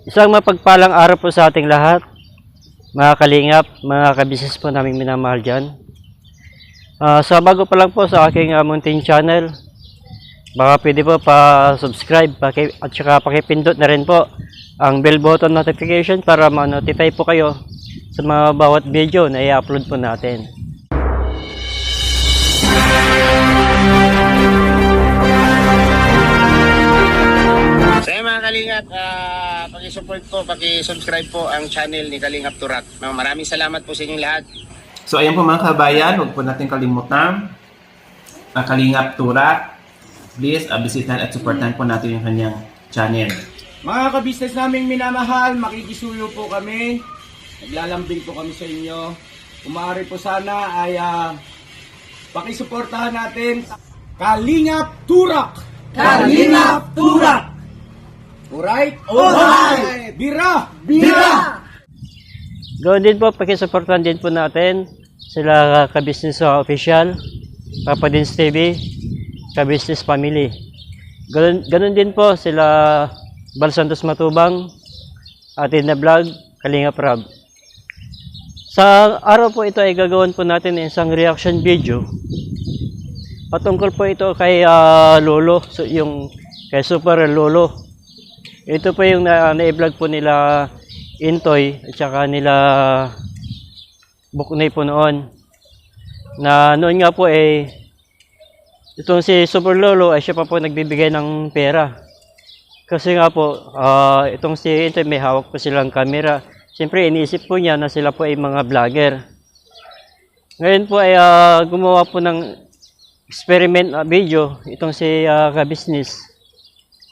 Isang mapagpalang araw po sa ating lahat, mga kalingap, mga kabisnes po naming minamahal dyan. Sa bago pa lang po sa aking munting channel, baka pwede po pa-subscribe at saka pakipindot na rin po ang bell button notification para ma-notify po kayo sa mga bawat video na i-upload po natin. So mga kalingap, paki-support po, paki-subscribe po ang channel ni Kalingap Turak. Maraming salamat po sa inyong lahat. So ayan po mga kabayan, huwag po natin kalimutan ang Kalingap Turak. Please, bisitahan at supportan po natin yung kanyang channel. Mga kabisnes naming minamahal, makikisuyo po kami. Naglalambing po kami sa inyo. Kung maaari po sana ay pakisuportahan natin Kalingap Turak! Kalingap Turak! Alright? Alright! Bira! Bira! Gawin din po, pakisuportan din po natin sila Kabisnes Official, Papadins TV, Kabisnes Family. Ganun din po sila Bal Santos Matubang, Atin na Vlog, Kalingap Rab. Sa araw po ito ay gagawin po natin isang reaction video. Patungkol po ito kay Lolo, so yung kay Super Lolo. Ito po yung na-vlog po nila Intoy at saka nila Buknay po noon. Na noon nga po itong si Super Lolo ay siya pa po nagbibigay ng pera. Kasi nga po, itong si Intoy may hawak po silang camera. Siyempre iniisip po niya na sila po ay mga vlogger. Ngayon po ay gumawa po ng experiment video itong si Kabisnes.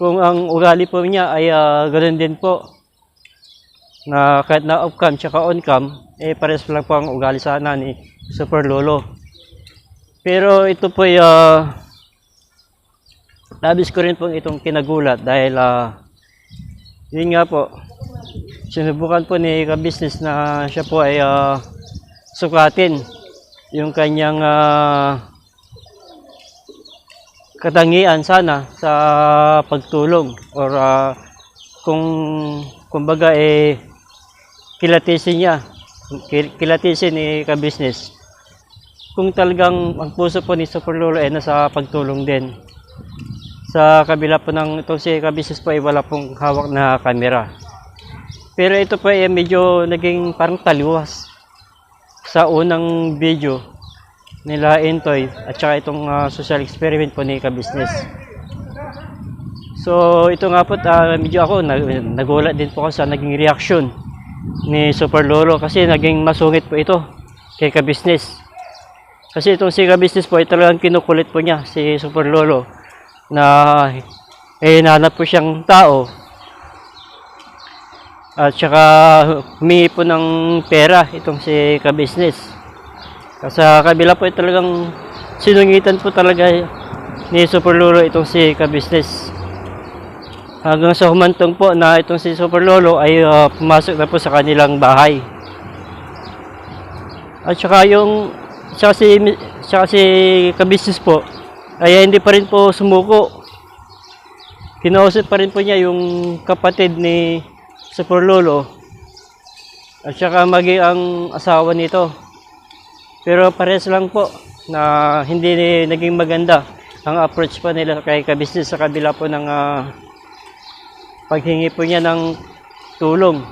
Kung ang ugali po niya ay ganoon din po, na kahit na off-cam tsaka on-cam, pares lang po ang ugali sana ni Super Lolo. Pero ito po ay labis ko rin po itong kinagulat dahil yun nga po, sinubukan po ni Kabisnes na siya po ay sukatin yung kanyang katangian sana sa pagtulong or kumbaga kilatisin niya, kilatisin ni Kabisnes kung talagang ang puso po ni Super Lolo ay nasa pagtulong din. Sa kabila po ng itong si Kabisnes po ay wala pong hawak na camera, pero ito po ay medyo naging parang taliwas sa unang video nila Intoy at saka itong social experiment po ni Kabisnes. So ito nga po, medyo ako nagulat din po ako sa naging reaction ni Super Lolo kasi naging masungit po ito kay Kabisnes. Kasi itong si Kabisnes po ay talagang kinukulit po niya si Super Lolo na hinanap po siyang tao at saka humingi po ng pera itong si Kabisnes. Sa kabila po ay talagang sinungitan po talaga ni Super Lolo itong si Kabisnes. Hanggang sa humantong po na itong si Super Lolo ay pumasok na po sa kanilang bahay. At saka si Kabisnes po ay hindi pa rin po sumuko. Kinausap pa rin po niya yung kapatid ni Super Lolo at saka maging ang asawa nito. Pero pares lang po na hindi naging maganda ang approach pa nila kay Kabisnes sa kabila po ng paghingi po niya ng tulong.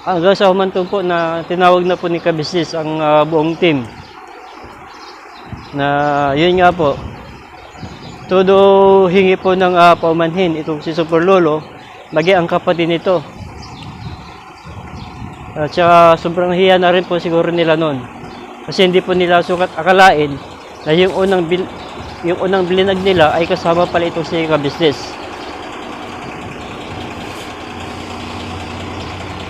Hanggang sa humantong po na tinawag na po ni Kabisnes ang buong team. Na yun nga po, todo hingi po ng paumanhin itong si Super Lolo, maging ang kapatid nito. At saka sobrang hiya na rin po siguro nila noon. Kasi hindi po nila sukat akalain na yung unang bilinag nila ay kasama pala itong si Kabisnes.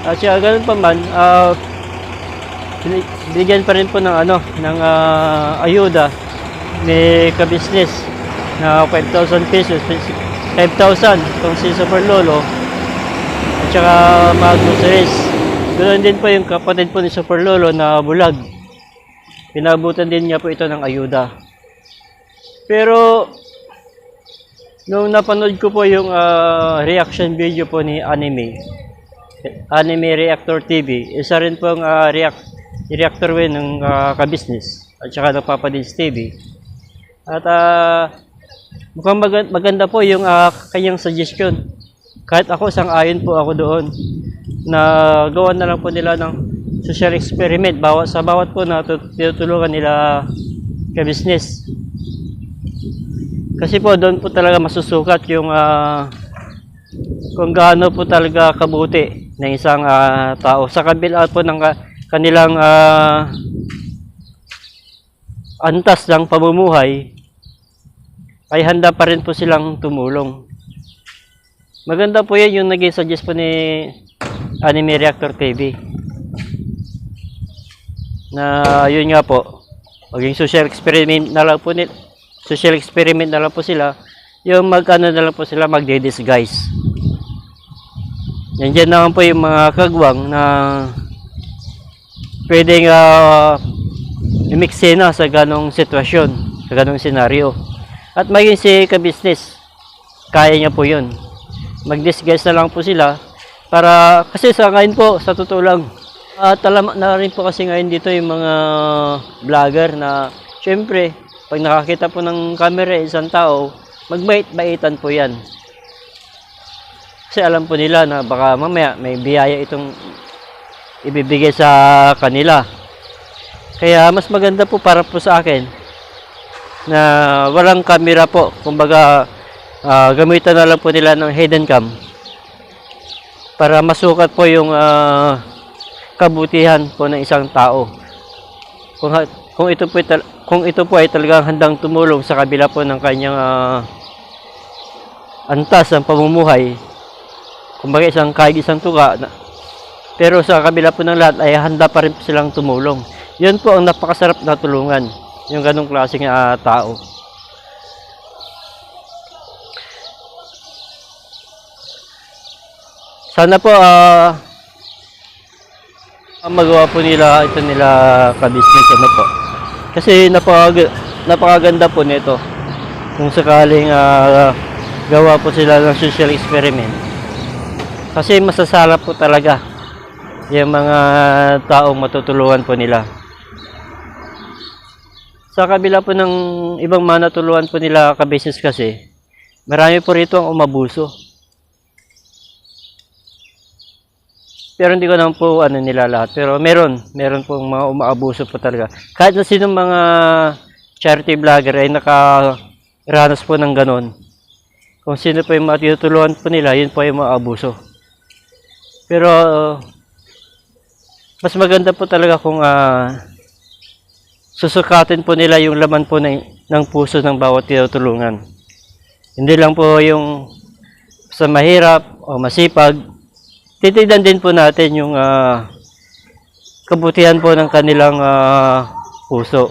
At siya ganun pa man, binigyan pa rin po ng ayuda ni Kabisnes na 5,000 pesos, 5,000 itong si Super Lolo at saka mga groceries. Ganoon din po yung kapatid po ni Super Lolo na bulag. Pinabutan din niya po ito ng ayuda. Pero nung napanood ko po yung reaction video po ni Anime, Anime Reactor TV. Isa rin pong reactor rin ng ka-business at saka ng Papa Dins TV. At mukhang maganda po yung kanyang suggestion. Kahit ako, sang-ayon po ako doon na gawa na lang po nila ng social experiment sa bawat po na tinutulungan nila ka-business. Kasi po doon po talaga masusukat yung kung gaano po talaga kabuti ng isang tao. Sa kabila po ng kanilang antas ng pamumuhay, ay handa pa rin po silang tumulong. Maganda po yan yung naging suggest po ni Anime Reactor TV. Na yun nga po, maging social experiment na lang po sila, yung magkano na lang po sila magde-disguise. Yan dyan naman po yung mga kagwang na pwedeng i-mixin na sa ganong sitwasyon, sa ganong senaryo. At maging si ka-business, kaya niya po yun. Mag-disguise na lang po sila para, kasi sa ngayon po, sa totoo lang, talamak na rin po kasi ngayon dito yung mga vlogger na syempre, pag nakakita po ng camera isang tao, magbait-baitan po yan. Kasi alam po nila na baka mamaya may biyaya itong ibibigay sa kanila. Kaya mas maganda po para po sa akin na walang camera po. Kumbaga, gamitan na lang po nila ng hidden cam para masukat po yung kabutihan po ng isang tao. Kung ito po ay talagang handang tumulong sa kabila po ng kanyang antas ng pamumuhay, kumbaga kahit isang tuga, pero sa kabila po ng lahat ay handa pa rin po silang tumulong. Yun po ang napakasarap na tulungan, yung ganong klaseng tao. Sana po magawa po nila ito nila ka-business po. Kasi napakaganda po nito. Kung sakaling gawa po sila ng social experiment. Kasi masasarap po talaga yung mga taong matutulungan po nila. Sa kabila po ng ibang manatulungan po nila ka-business kasi, marami po rito ang umabuso. Pero hindi ko naman po nila lahat. Pero meron pong mga umaabuso po talaga. Kahit na sinong mga charity vlogger ay nakaranas po ng ganon. Kung sino po yung matutulungan po nila, yun po yung maabuso. Pero mas maganda po talaga kung susukatin po nila yung laman po ng puso ng bawat tinutulungan. Hindi lang po yung sa mahirap o masipag. Titignan din po natin yung kabutihan po ng kanilang puso.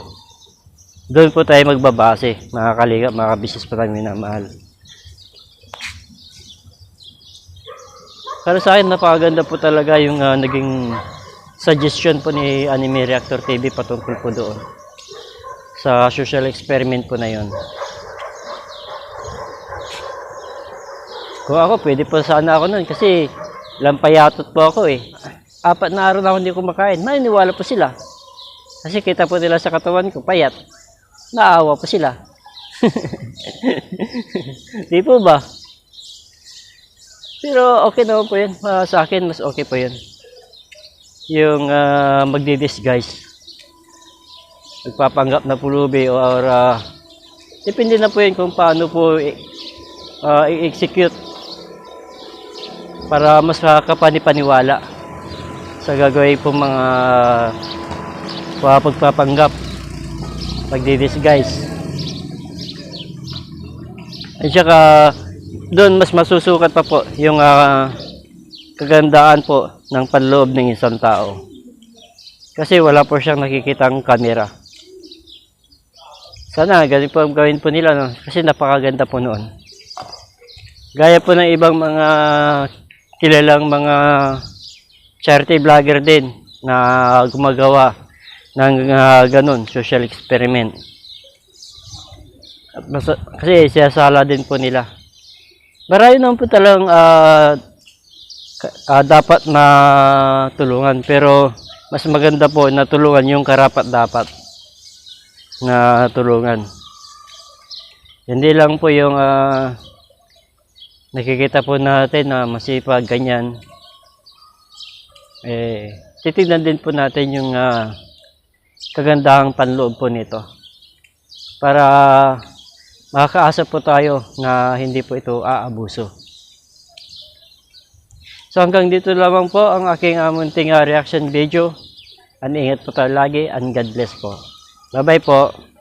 Doon po tayo magbabase, mga kalingap, mga kabisnes po tayong minamahal. Para sa akin, napakaganda po talaga yung naging suggestion po ni Anime Reactor TV patungkol po doon sa social experiment po na yun. Kung ako, pwede po sana ako nun kasi lampayatot po ako eh. 4 na araw na ako hindi kumakain. Maniniwala po sila. Kasi kita po nila sa katawan ko, payat. Naawa po sila. Di po ba? Pero okay naman po yun. Sa akin, mas okay po yun. Yung magdi-disguise. Magpapanggap na pulubi or depende na po yun kung paano po i-execute para mas kapani-paniwala sa gagawin po mga pagpapanggap, pagdi-disguise. At saka doon mas masusukat pa po yung kagandaan po ng panloob ng isang tao. Kasi wala po siyang nakikitang camera. Sana ganun po ang gawin po nila, no? Kasi napakaganda po noon. Gaya po ng ibang mga kilalang mga charity vlogger din na gumagawa ng ganun, social experiment. Kasi siyasala din po nila. Marami naman po talagang dapat na tulungan, pero mas maganda po na tulungan yung karapat-dapat na tulungan. Hindi lang po yung nakikita po natin na masipag ganyan. Titignan din po natin yung kagandahang panloob po nito para makakaasa po tayo na hindi po ito aabuso. So hanggang dito lamang po ang aking munting reaction video. Ingat po tayo lagi and God bless po. Bye bye po.